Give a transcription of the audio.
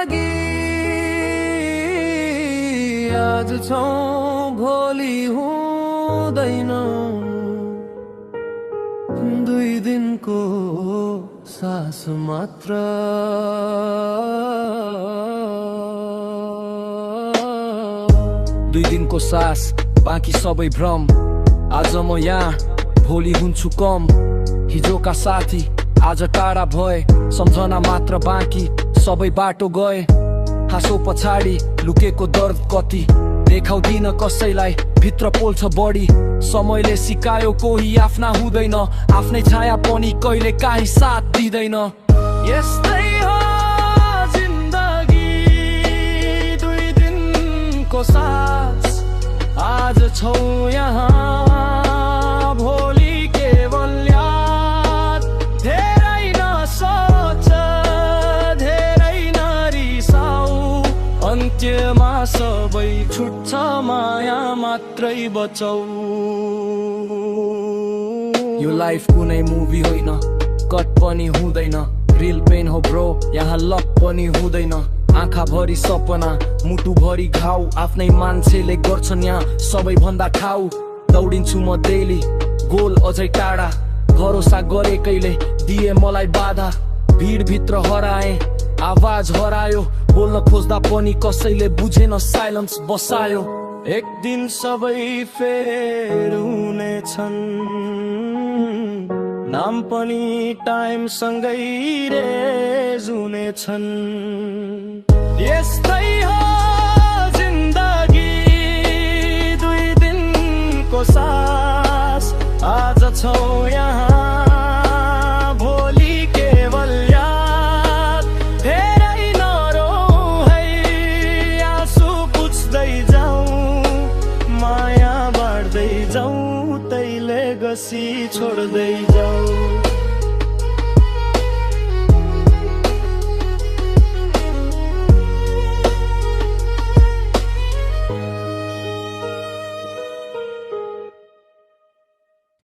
जिन्दगी आज छौं भोलि हुँदैन, 2 दिनको सास मात्र। दुई दिनको सास बाँकी सबै भ्रम, आज म यहाँ भोलि हुन्छु कम। हिजोका साथी आज टाढा भए, सम्झना मात्र बाँकी सबै बाटो गए। हाँसो पछाडि लुकेको दर्द कति देखाउँदिन कसैलाई, भित्र पोल्छ बढी। समयले सिकायो कोही आफ्ना हुँदैन, आफ्नै छाया पनि कहिले काहीँ साथ दिँदैन। यस्तै हो जिन्दगी 2 दिनको सास, आज छौ यहाँ भोलि केवल याद। धेरै नसोच धेरै नरिसाऊ, अन्त्यमा सबै छुट्छ माया मात्रै बचाऊ। यो लाइफ कुनै मुभी होइन, कट पनि हुँदैन, रिल पेन हो ब्रो, यहाँ लक पनि हुँदैन। आँखा भरि सपना मुटु भरि घाउ, आफ्नै मान्छेले गर्छन् यहाँ सबैभन्दा ठाउँ। दौडिन्छु म डेली गोल अझै टाढा, भरोसा गरेकैले दिए मलाई बाधा। भिड भित्र हराए आवाज हरायो, बोल्न खोज्दा पनि कसैले बुझेन, साइलेन्स बसायो। एक दिन सबै फेर हुनेछन्, नाम पनि टाइम सँगै रेज हुनेछन्। यस्तै हो जिन्दगी 2 दिनको सास, आज छौ यहाँ भोलि केवल याद। धेरै नरो है आँसु पुछ्दै जाऊ, माया बाँड्दै जाऊ, तैले गसी छोड्दै जाऊ।